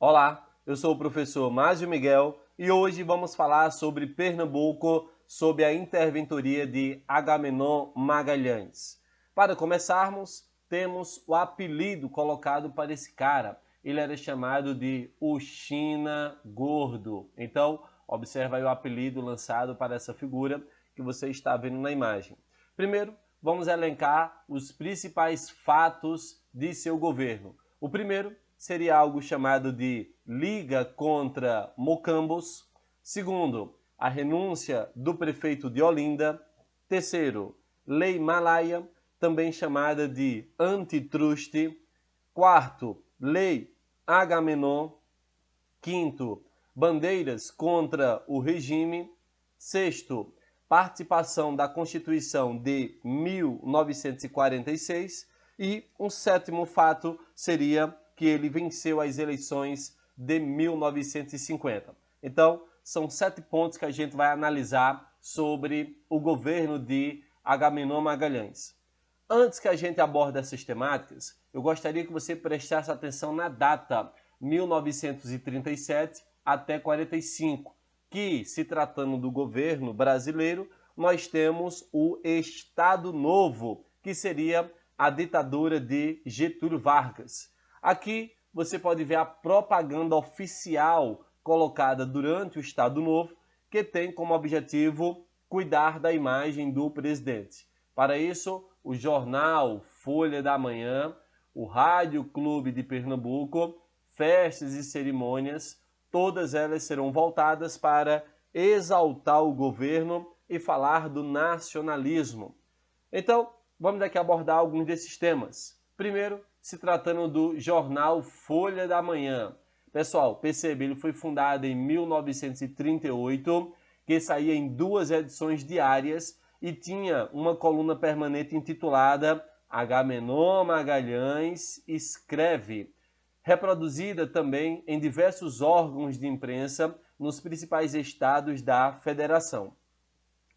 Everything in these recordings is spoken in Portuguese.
Olá, eu sou o professor Másio Miguel e hoje vamos falar sobre Pernambuco, sob a interventoria de Agamenon Magalhães. Para começarmos, temos o apelido colocado para esse cara. Ele era chamado de o China Gordo. Então, observa aí o apelido lançado para essa figura que você está vendo na imagem. Primeiro, vamos elencar os principais fatos de seu governo. O primeiro seria algo chamado de Liga contra Mocambos. Segundo, a renúncia do prefeito de Olinda. Terceiro, Lei Malaya, também chamada de antitruste. Quarto, Lei Agamenon. Quinto, bandeiras contra o regime. Sexto, participação da Constituição de 1946. E um sétimo fato seria que ele venceu as eleições de 1950. Então, são 7 pontos que a gente vai analisar sobre o governo de Agamenon Magalhães. Antes que a gente aborde essas temáticas, eu gostaria que você prestasse atenção na data 1937 até 45, que, se tratando do governo brasileiro, nós temos o Estado Novo, que seria a ditadura de Getúlio Vargas. Aqui você pode ver a propaganda oficial colocada durante o Estado Novo, que tem como objetivo cuidar da imagem do presidente. Para isso, o jornal Folha da Manhã, o Rádio Clube de Pernambuco, festas e cerimônias, todas elas serão voltadas para exaltar o governo e falar do nacionalismo. Então, vamos aqui abordar alguns desses temas. Primeiro, se tratando do jornal Folha da Manhã. Pessoal, percebe, ele foi fundado em 1938, que saía em 2 edições diárias e tinha uma coluna permanente intitulada Agamenon Magalhães escreve, reproduzida também em diversos órgãos de imprensa nos principais estados da federação.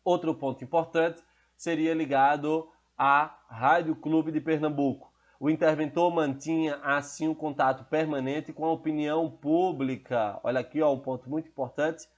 Outro ponto importante seria ligado à Rádio Clube de Pernambuco. O interventor mantinha assim um contato permanente com a opinião pública. Olha aqui, ó, um ponto muito importante,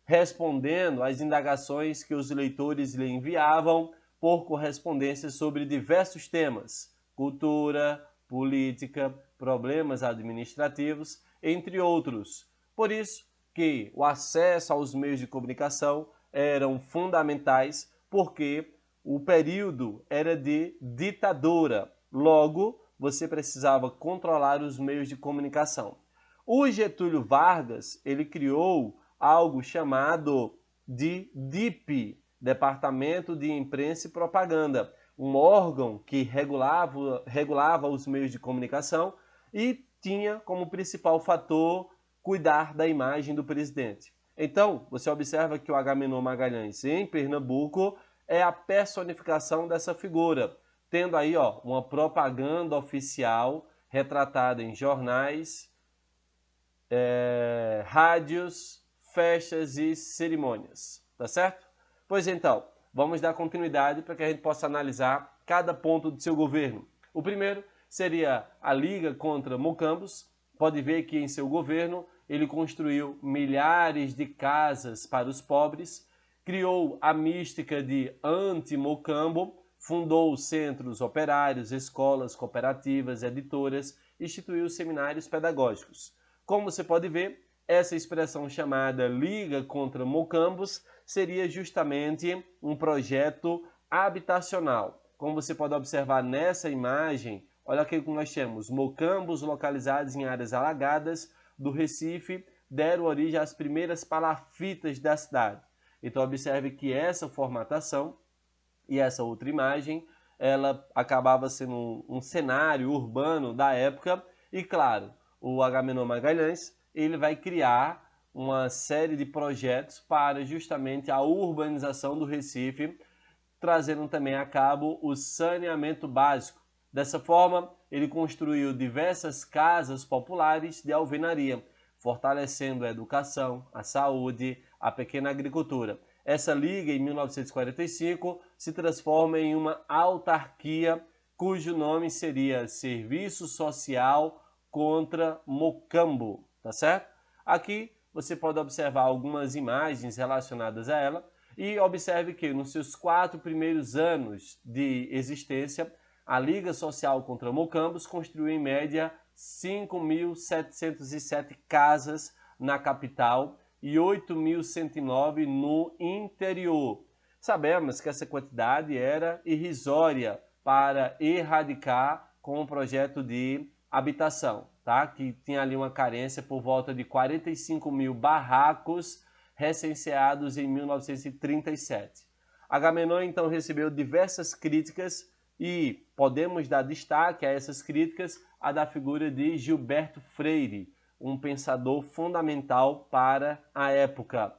respondendo às indagações que os leitores lhe enviavam por correspondência sobre diversos temas: cultura, política, problemas administrativos, entre outros. Por isso que o acesso aos meios de comunicação eram fundamentais, porque o período era de ditadura. Logo, você precisava controlar os meios de comunicação. O Getúlio Vargas, ele criou algo chamado de DIP, Departamento de Imprensa e Propaganda, um órgão que regulava os meios de comunicação e tinha como principal fator cuidar da imagem do presidente. Então, você observa que o Agamenon Magalhães, em Pernambuco, é a personificação dessa figura, tendo aí uma propaganda oficial retratada em jornais, rádios, festas e cerimônias, tá certo? Pois então, vamos dar continuidade para que a gente possa analisar cada ponto do seu governo. O primeiro seria a Liga contra Mocambos. Pode ver que em seu governo ele construiu milhares de casas para os pobres, criou a mística de anti-mocambo, fundou centros operários, escolas, cooperativas, editoras, instituiu seminários pedagógicos. Como você pode ver, essa expressão chamada Liga contra Mocambos seria justamente um projeto habitacional. Como você pode observar nessa imagem, olha aqui que nós temos: mocambos localizados em áreas alagadas do Recife deram origem às primeiras palafitas da cidade. Então observe que essa formatação e essa outra imagem, ela acabava sendo um cenário urbano da época e, claro, o Agamenon Magalhães, ele vai criar uma série de projetos para justamente a urbanização do Recife, trazendo também a cabo o saneamento básico. Dessa forma, ele construiu diversas casas populares de alvenaria, fortalecendo a educação, a saúde, a pequena agricultura. Essa liga, em 1945, se transforma em uma autarquia cujo nome seria Serviço Social contra Mocambo. tá certo? Aqui você pode observar algumas imagens relacionadas a ela e observe que nos seus 4 primeiros anos de existência, a Liga Social contra Mocambos construiu em média 5.707 casas na capital e 8.109 no interior. Sabemos que essa quantidade era irrisória para erradicar com o projeto de habitação, tá? Que tinha ali uma carência por volta de 45 mil barracos recenseados em 1937. Agamenon então recebeu diversas críticas e podemos dar destaque a essas críticas a da figura de Gilberto Freire, um pensador fundamental para a época.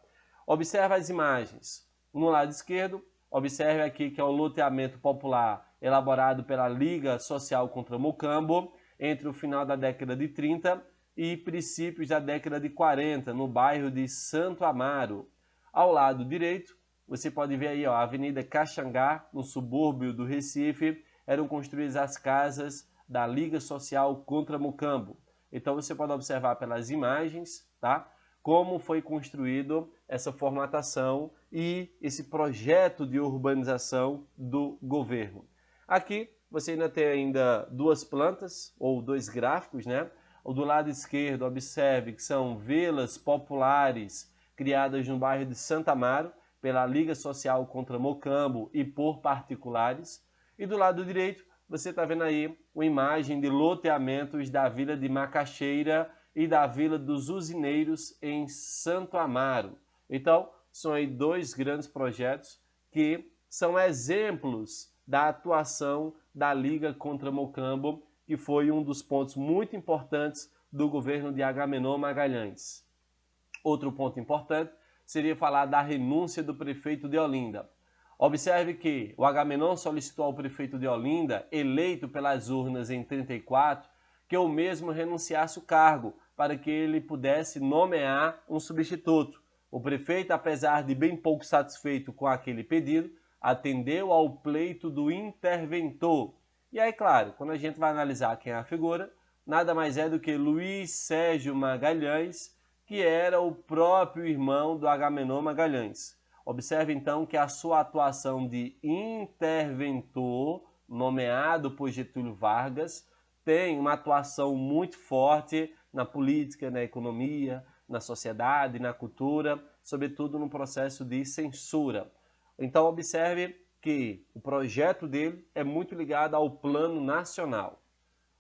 Observe as imagens. No lado esquerdo, observe aqui que é o loteamento popular elaborado pela Liga Social contra Mocambo entre o final da década de 30 e princípios da década de 40, no bairro de Santo Amaro. Ao lado direito, você pode ver aí, ó, a Avenida Caxangá, no subúrbio do Recife, eram construídas as casas da Liga Social contra Mocambo. Então você pode observar pelas imagens, tá? Como foi construído essa formatação e esse projeto de urbanização do governo. Aqui você ainda tem ainda duas plantas, ou dois gráficos, né? O do lado esquerdo, observe que são vilas populares criadas no bairro de Santo Amaro, pela Liga Social contra Mocambo e por particulares. E do lado direito, você está vendo aí uma imagem de loteamentos da Vila de Macaxeira e da Vila dos Usineiros em Santo Amaro. Então, são aí dois grandes projetos que são exemplos da atuação da Liga contra Mocambo, que foi um dos pontos muito importantes do governo de Agamenon Magalhães. Outro ponto importante seria falar da renúncia do prefeito de Olinda. Observe que o Agamenon solicitou ao prefeito de Olinda, eleito pelas urnas em 34, que o mesmo renunciasse o cargo, para que ele pudesse nomear um substituto. O prefeito, apesar de bem pouco satisfeito com aquele pedido, atendeu ao pleito do interventor. E aí, claro, quando a gente vai analisar quem é a figura, nada mais é do que Luiz Sérgio Magalhães, que era o próprio irmão do Agamenon Magalhães. Observe então que a sua atuação de interventor, nomeado por Getúlio Vargas, tem uma atuação muito forte na política, na economia, na sociedade, na cultura, sobretudo no processo de censura. Então observe que o projeto dele é muito ligado ao plano nacional.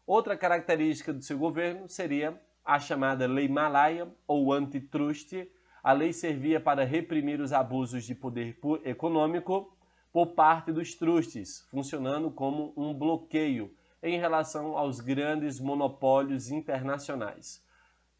Outra característica do seu governo seria a chamada Lei Malaya, ou Antitrust. A lei servia para reprimir os abusos de poder econômico por parte dos trustes, funcionando como um bloqueio em relação aos grandes monopólios internacionais.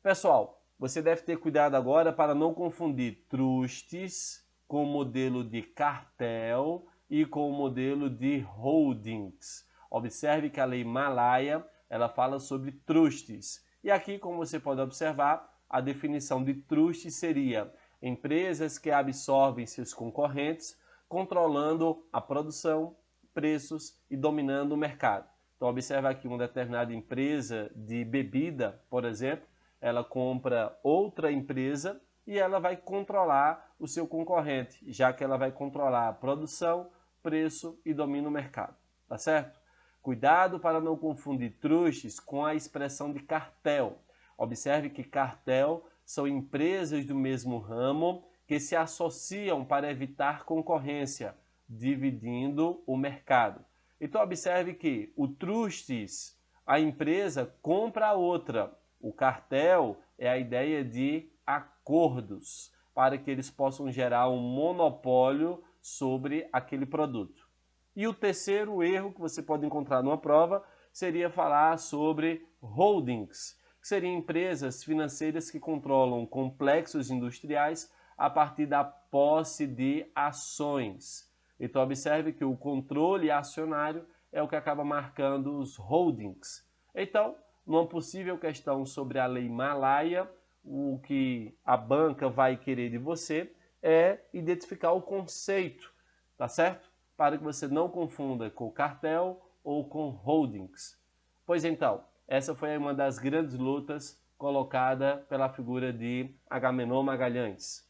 Pessoal, você deve ter cuidado agora para não confundir trustes com o modelo de cartel e com o modelo de holdings. Observe que a Lei Malaya ela fala sobre trustes. E aqui, como você pode observar, a definição de truste seria empresas que absorvem seus concorrentes, controlando a produção, preços e dominando o mercado. Então, observa aqui uma determinada empresa de bebida, por exemplo, ela compra outra empresa e ela vai controlar o seu concorrente, já que ela vai controlar a produção, preço e domina o mercado. Tá certo? Cuidado para não confundir trustes com a expressão de cartel. Observe que cartel são empresas do mesmo ramo que se associam para evitar concorrência, dividindo o mercado. Então observe que o trustes, a empresa compra a outra. O cartel é a ideia de acordos para que eles possam gerar um monopólio sobre aquele produto. E o terceiro erro que você pode encontrar numa prova seria falar sobre holdings, que seriam empresas financeiras que controlam complexos industriais a partir da posse de ações. Então observe que o controle acionário é o que acaba marcando os holdings. Então, numa possível questão sobre a Lei Malaya, o que a banca vai querer de você é identificar o conceito, tá certo? Para que você não confunda com cartel ou com holdings. Pois então, essa foi uma das grandes lutas colocada pela figura de Agamenon Magalhães.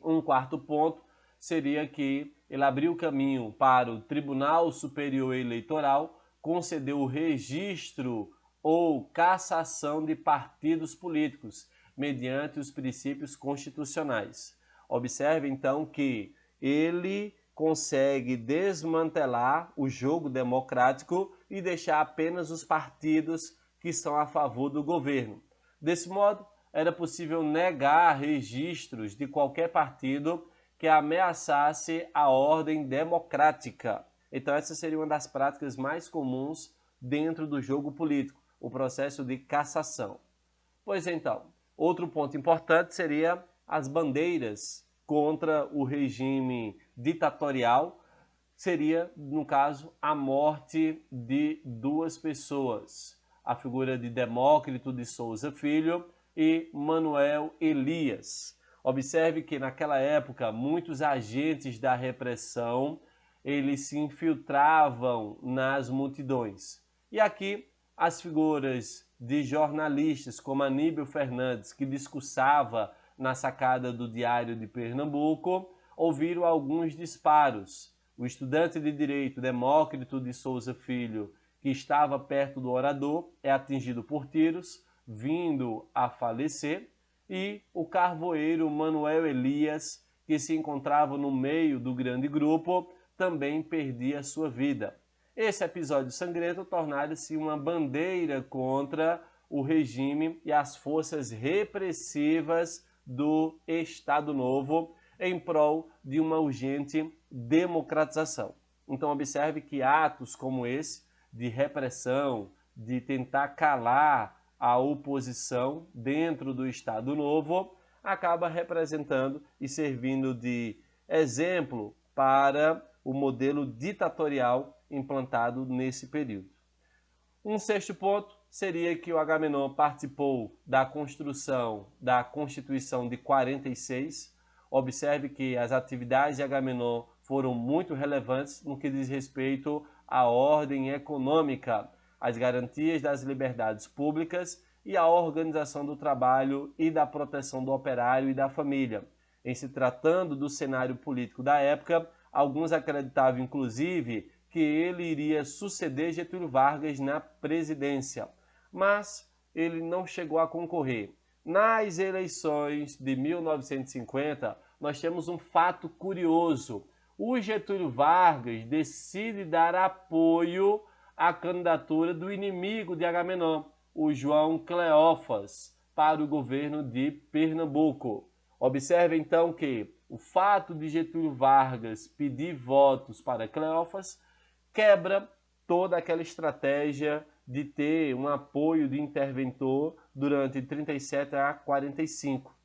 Um quarto ponto seria que ele abriu caminho para o Tribunal Superior Eleitoral conceder o registro ou cassação de partidos políticos, mediante os princípios constitucionais. Observe, então, que ele consegue desmantelar o jogo democrático e deixar apenas os partidos que são a favor do governo. Desse modo, era possível negar registros de qualquer partido que ameaçasse a ordem democrática. Então essa seria uma das práticas mais comuns dentro do jogo político, o processo de cassação. Pois então, outro ponto importante seria as bandeiras contra o regime ditatorial, seria, no caso, a morte de duas pessoas, a figura de Demócrito de Souza Filho e Manuel Elias. Observe que naquela época muitos agentes da repressão eles se infiltravam nas multidões. E aqui as figuras de jornalistas como Aníbal Fernandes, que discursava na sacada do Diário de Pernambuco, ouviram alguns disparos. O estudante de direito Demócrito de Souza Filho, que estava perto do orador, é atingido por tiros, vindo a falecer, e o carvoeiro Manuel Elias, que se encontrava no meio do grande grupo, também perdia sua vida. Esse episódio sangrento tornara-se uma bandeira contra o regime e as forças repressivas do Estado Novo em prol de uma urgente democratização. Então observe que atos como esse, de repressão, de tentar calar a oposição dentro do Estado Novo, acaba representando e servindo de exemplo para o modelo ditatorial implantado nesse período. Um sexto ponto seria que o Agamenon participou da construção da Constituição de 46. Observe que as atividades de Agamenon foram muito relevantes no que diz respeito à ordem econômica, às garantias das liberdades públicas e à organização do trabalho e da proteção do operário e da família. Em se tratando do cenário político da época, alguns acreditavam, inclusive, que ele iria suceder Getúlio Vargas na presidência, mas ele não chegou a concorrer. Nas eleições de 1950, nós temos um fato curioso. O Getúlio Vargas decide dar apoio à candidatura do inimigo de Agamenon, o João Cleófas, para o governo de Pernambuco. Observe então que o fato de Getúlio Vargas pedir votos para Cleófas quebra toda aquela estratégia de ter um apoio de interventor durante 37 a 45.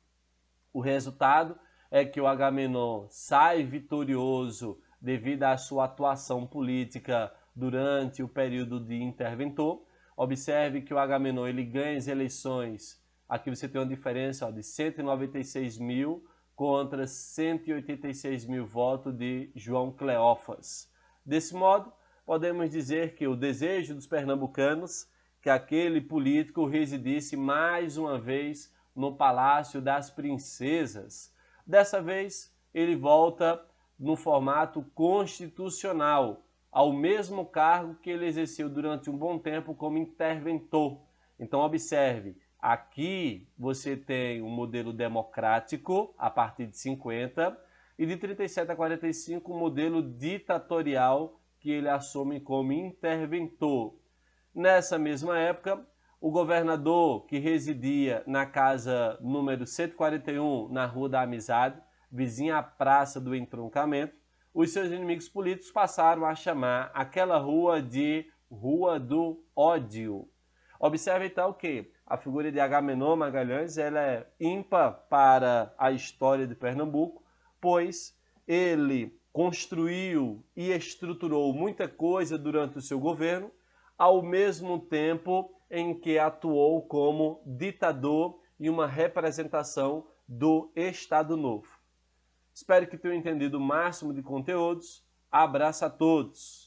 O resultado é que o Agamenon sai vitorioso devido à sua atuação política durante o período de interventor. Observe que o Agamenon ele ganha as eleições, aqui você tem uma diferença de 196 mil contra 186 mil votos de João Cleófas. Desse modo, podemos dizer que o desejo dos pernambucanos que aquele político residisse mais uma vez no Palácio das Princesas. Dessa vez, ele volta no formato constitucional, ao mesmo cargo que ele exerceu durante um bom tempo como interventor. Então, observe, aqui você tem um modelo democrático a partir de 50 e de 37 a 45 um modelo ditatorial que ele assume como interventor. Nessa mesma época, o governador que residia na casa número 141, na Rua da Amizade, vizinha à Praça do Entroncamento, os seus inimigos políticos passaram a chamar aquela rua de Rua do Ódio. Observe então que a figura de Agamenon Magalhães ela é ímpar para a história de Pernambuco, pois ele construiu e estruturou muita coisa durante o seu governo, ao mesmo tempo em que atuou como ditador e uma representação do Estado Novo. Espero que tenham entendido o máximo de conteúdos. Abraço a todos!